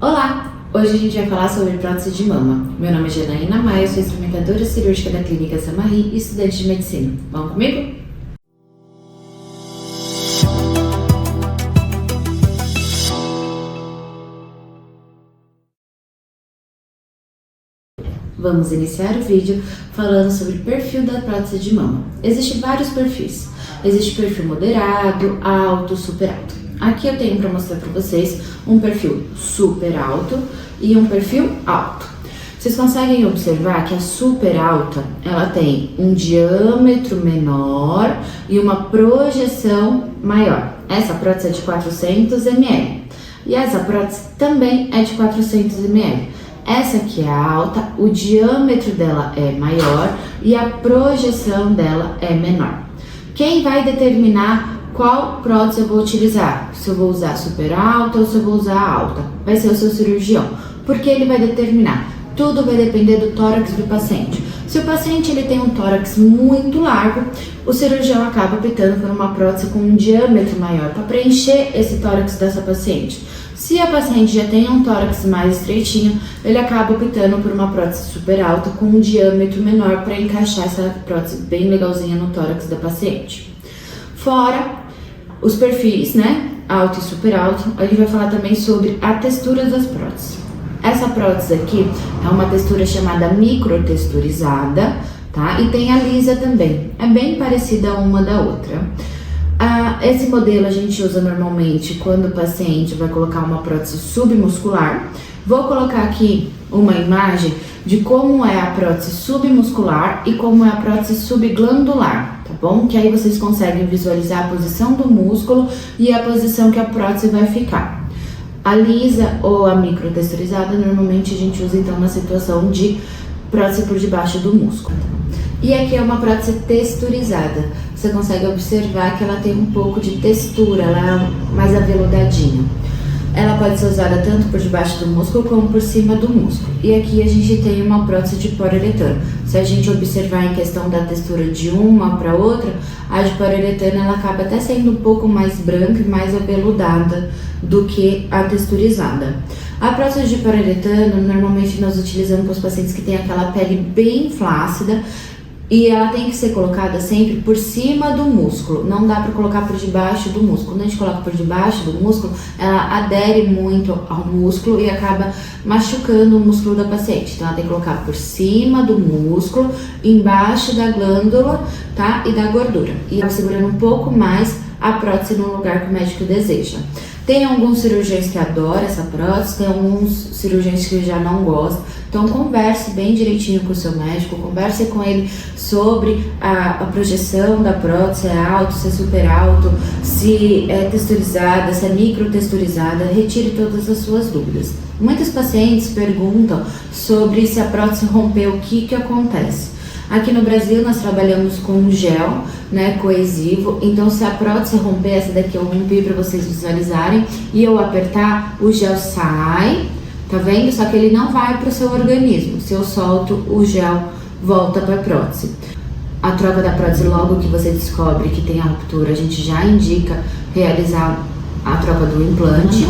Olá! Hoje a gente vai falar sobre prótese de mama. Meu nome é Janaína Maia, sou instrumentadora cirúrgica da Clínica Samarri e estudante de medicina. Vamos comigo? Vamos iniciar o vídeo falando sobre o perfil da prótese de mama. Existem vários perfis. Existe perfil moderado, alto, super alto. Aqui eu tenho para mostrar para vocês um perfil super alto e um perfil alto. Vocês conseguem observar que a super alta, ela tem um diâmetro menor e uma projeção maior. Essa prótese é de 400 ml e essa prótese também é de 400 ml. Essa aqui é a alta, o diâmetro dela é maior e a projeção dela é menor. Quem vai determinar qual prótese eu vou utilizar? Se eu vou usar super alta ou se eu vou usar alta? Vai ser o seu cirurgião, porque ele vai determinar. Tudo vai depender do tórax do paciente. Se o paciente ele tem um tórax muito largo, o cirurgião acaba optando por uma prótese com um diâmetro maior para preencher esse tórax dessa paciente. Se a paciente já tem um tórax mais estreitinho, ele acaba optando por uma prótese super alta com um diâmetro menor para encaixar essa prótese bem legalzinha no tórax da paciente. Fora os perfis, né, alto e super alto, a gente vai falar também sobre a textura das próteses. Essa prótese aqui é uma textura chamada microtexturizada, tá? E tem a lisa também, é bem parecida uma da outra. Esse modelo a gente usa normalmente quando o paciente vai colocar uma prótese submuscular. Vou colocar aqui uma imagem de como é a prótese submuscular e como é a prótese subglandular, tá bom? Que aí vocês conseguem visualizar a posição do músculo e a posição que a prótese vai ficar. A lisa ou a microtexturizada normalmente a gente usa então na situação de prótese por debaixo do músculo. E aqui é uma prótese texturizada. Você consegue observar que ela tem um pouco de textura, ela é mais aveludadinha. Ela pode ser usada tanto por debaixo do músculo como por cima do músculo. E aqui a gente tem uma prótese de poliuretano. Se a gente observar em questão da textura de uma para outra, a de poliuretano ela acaba até sendo um pouco mais branca e mais aveludada do que a texturizada. A prótese de poliuretano, normalmente nós utilizamos para os pacientes que têm aquela pele bem flácida, e ela tem que ser colocada sempre por cima do músculo, não dá para colocar por debaixo do músculo. Quando a gente coloca por debaixo do músculo, ela adere muito ao músculo e acaba machucando o músculo da paciente. Então ela tem que colocar por cima do músculo, embaixo da glândula, tá? E da gordura. E ela segurando um pouco mais a prótese no lugar que o médico deseja. Tem alguns cirurgiões que adoram essa prótese, tem alguns cirurgiões que já não gostam. Então converse bem direitinho com o seu médico, converse com ele sobre a projeção da prótese, se é alto, se é super alto, se é texturizada, se é microtexturizada, retire todas as suas dúvidas. Muitos pacientes perguntam sobre se a prótese rompeu, o que acontece. Aqui no Brasil nós trabalhamos com gel, né, coesivo, então se a prótese romper, essa daqui eu rompi para vocês visualizarem, e eu apertar, o gel sai, tá vendo? Só que ele não vai para o seu organismo, se eu solto, o gel volta para a prótese. A troca da prótese, logo que você descobre que tem a ruptura, a gente já indica realizar a troca do implante.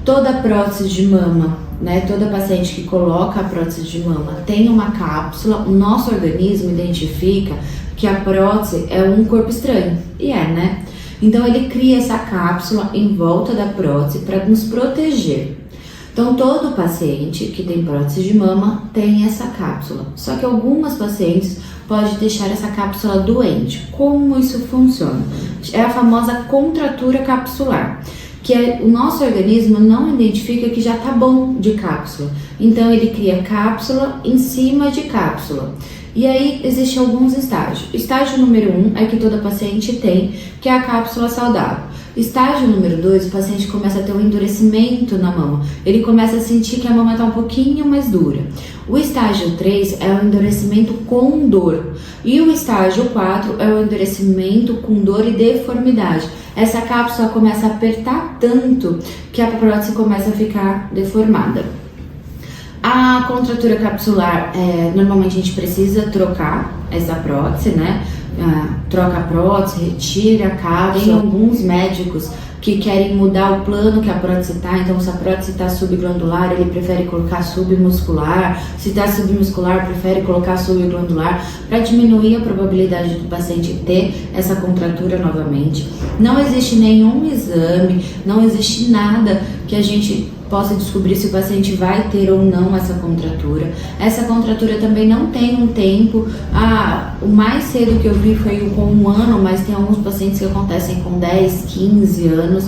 Toda prótese de mama, né, toda paciente que coloca a prótese de mama tem uma cápsula, o nosso organismo identifica que a prótese é um corpo estranho, e é, né? Então ele cria essa cápsula em volta da prótese para nos proteger. Então todo paciente que tem prótese de mama tem essa cápsula, só que algumas pacientes podem deixar essa cápsula doente. Como isso funciona? É a famosa contratura capsular, que o nosso organismo não identifica que já tá bom de cápsula. Então ele cria cápsula em cima de cápsula. E aí existem alguns estágios. Estágio número 1 é que toda paciente tem, que é a cápsula saudável. Estágio número 2, o paciente começa a ter um endurecimento na mama. Ele começa a sentir que a mama está um pouquinho mais dura. O estágio 3 é o endurecimento com dor. E o estágio 4 é o endurecimento com dor e deformidade. Essa cápsula começa a apertar tanto que a prótese começa a ficar deformada. A contratura capsular, normalmente a gente precisa trocar essa prótese, né? Troca a prótese, retira a cápsula. Tem alguns médicos que querem mudar o plano que a prótese está. Então, se a prótese está subglandular, ele prefere colocar submuscular. Se está submuscular, prefere colocar subglandular, para diminuir a probabilidade do paciente ter essa contratura novamente. Não existe nenhum exame, não existe nada que a gente possa descobrir se o paciente vai ter ou não essa contratura. Essa contratura também não tem um tempo. O mais cedo que eu vi foi com 1 ano, mas tem alguns pacientes que acontecem com 10, 15 anos.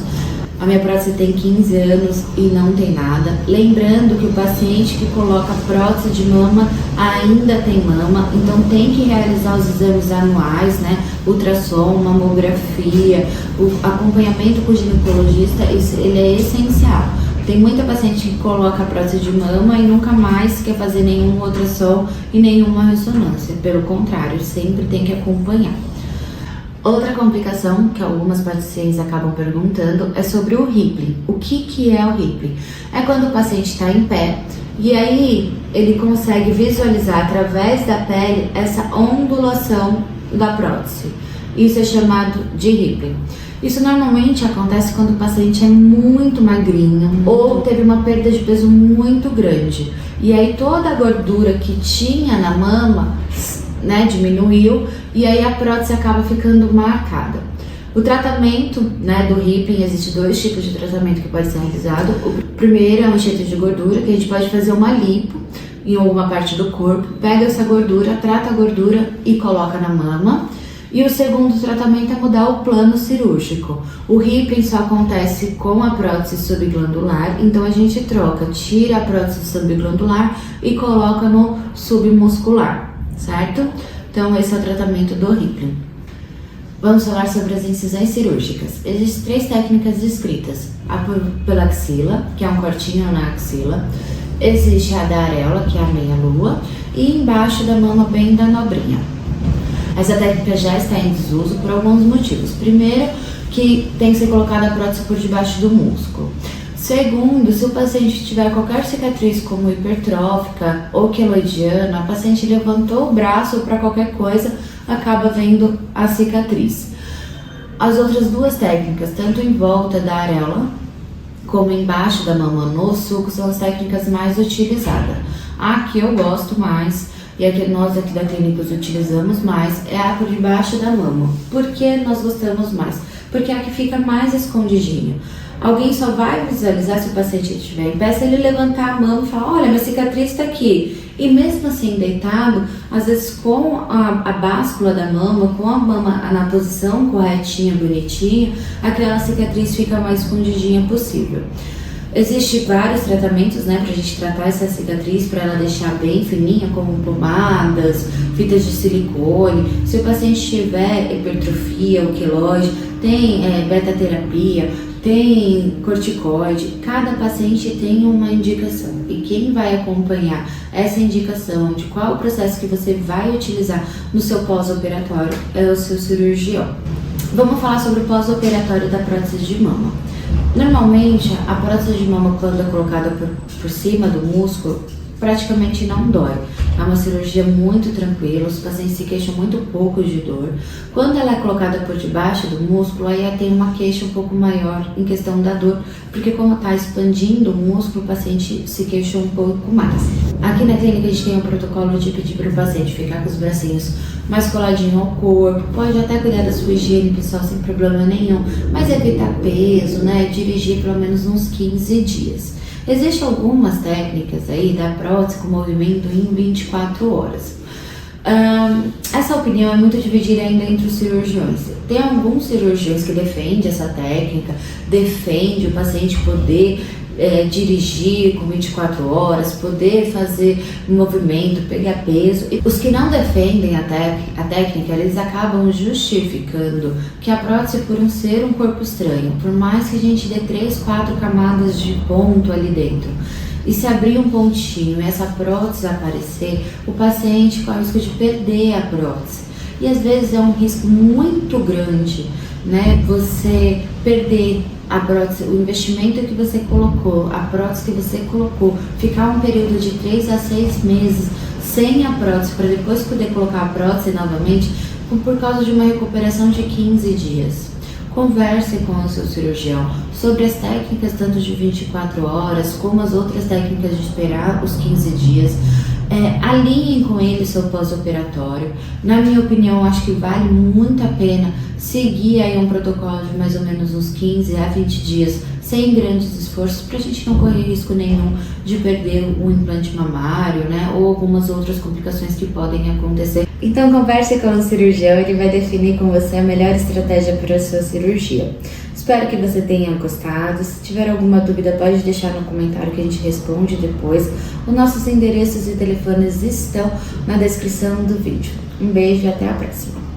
A minha prótese tem 15 anos e não tem nada. Lembrando que o paciente que coloca prótese de mama ainda tem mama, então tem que realizar os exames anuais, né? Ultrassom, mamografia, o acompanhamento com o ginecologista, ele é essencial. Tem muita paciente que coloca a prótese de mama e nunca mais quer fazer nenhum ultrassom e nenhuma ressonância. Pelo contrário, sempre tem que acompanhar. Outra complicação que algumas pacientes acabam perguntando é sobre o Rippling. O que é o Rippling? É quando o paciente está em pé e aí ele consegue visualizar através da pele essa ondulação da prótese. Isso é chamado de Rippling. Isso normalmente acontece quando o paciente é muito magrinho ou teve uma perda de peso muito grande. E aí toda a gordura que tinha na mama, né, diminuiu e aí a prótese acaba ficando marcada. O tratamento, né, do Rippling, existe 2 tipos de tratamento que pode ser realizado. O primeiro é um enxerto de gordura, que a gente pode fazer uma lipo em alguma parte do corpo, pega essa gordura, trata a gordura e coloca na mama. E o segundo tratamento é mudar o plano cirúrgico. O Rippling só acontece com a prótese subglandular, então a gente troca, tira a prótese subglandular e coloca no submuscular, certo? Então esse é o tratamento do Rippling. Vamos falar sobre as incisões cirúrgicas. Existem 3 técnicas descritas. A pela axila, que é um cortinho na axila. Existe a da areola, que é a meia-lua. E embaixo da mama, bem da nobrinha. Essa técnica já está em desuso por alguns motivos. Primeiro, que tem que ser colocada a prótese por debaixo do músculo. Segundo, se o paciente tiver qualquer cicatriz como hipertrófica ou queloidiana, a paciente levantou o braço para qualquer coisa, acaba vendo a cicatriz. As outras 2 técnicas, tanto em volta da areola como embaixo da mama no sulco, são as técnicas mais utilizadas. A que eu gosto mais e a que nós aqui da clínica utilizamos mais é a por debaixo da mama. Por que nós gostamos mais? Porque é a que fica mais escondidinho. Alguém só vai visualizar se o paciente estiver em pé se ele levantar a mão e falar: olha, minha cicatriz está aqui. E mesmo assim deitado, às vezes com a báscula da mama, com a mama na posição corretinha, bonitinha, aquela cicatriz fica mais escondidinha possível. Existem vários tratamentos, né, pra gente tratar essa cicatriz, para ela deixar bem fininha, como pomadas, fitas de silicone. Se o paciente tiver hipertrofia ou queloide, tem beta-terapia, tem corticoide. Cada paciente tem uma indicação e quem vai acompanhar essa indicação de qual o processo que você vai utilizar no seu pós-operatório é o seu cirurgião. Vamos falar sobre o pós-operatório da prótese de mama. Normalmente, a prótese de mama, quando é colocada por cima do músculo, praticamente não dói. É uma cirurgia muito tranquila, os pacientes se queixam muito pouco de dor. Quando ela é colocada por debaixo do músculo, aí tem uma queixa um pouco maior em questão da dor, porque como está expandindo o músculo, o paciente se queixa um pouco mais. Aqui na clínica a gente tem um protocolo de pedir para o paciente ficar com os bracinhos mais coladinho ao corpo, pode até cuidar da sua higiene pessoal sem problema nenhum, mas evitar peso, né, dirigir pelo menos uns 15 dias. Existem algumas técnicas aí da prótese com movimento em 24 horas. Essa opinião é muito dividida ainda entre os cirurgiões. Tem alguns cirurgiões que defendem essa técnica, defende o paciente poder dirigir com 24 horas, poder fazer movimento, pegar peso. E os que não defendem a técnica, eles acabam justificando que a prótese, por ser um corpo estranho, por mais que a gente dê 3, 4 camadas de ponto ali dentro, e se abrir um pontinho e essa prótese aparecer, o paciente corre o risco de perder a prótese. E às vezes é um risco muito grande, né? Você perder a prótese, o investimento que você colocou, a prótese que você colocou, ficar um período de 3 a 6 meses sem a prótese, para depois poder colocar a prótese novamente, por causa de uma recuperação de 15 dias. Converse com o seu cirurgião sobre as técnicas tanto de 24 horas como as outras técnicas de esperar os 15 dias. Alinhem com ele seu pós-operatório. Na minha opinião, acho que vale muito a pena seguir aí um protocolo de mais ou menos uns 15 a 20 dias, sem grandes esforços, para a gente não correr risco nenhum de perder o implante mamário, né, ou algumas outras complicações que podem acontecer. Então converse com o cirurgião, ele vai definir com você a melhor estratégia para a sua cirurgia. Espero que você tenha gostado. Se tiver alguma dúvida, pode deixar no comentário que a gente responde depois. Os nossos endereços e telefones estão na descrição do vídeo. Um beijo e até a próxima!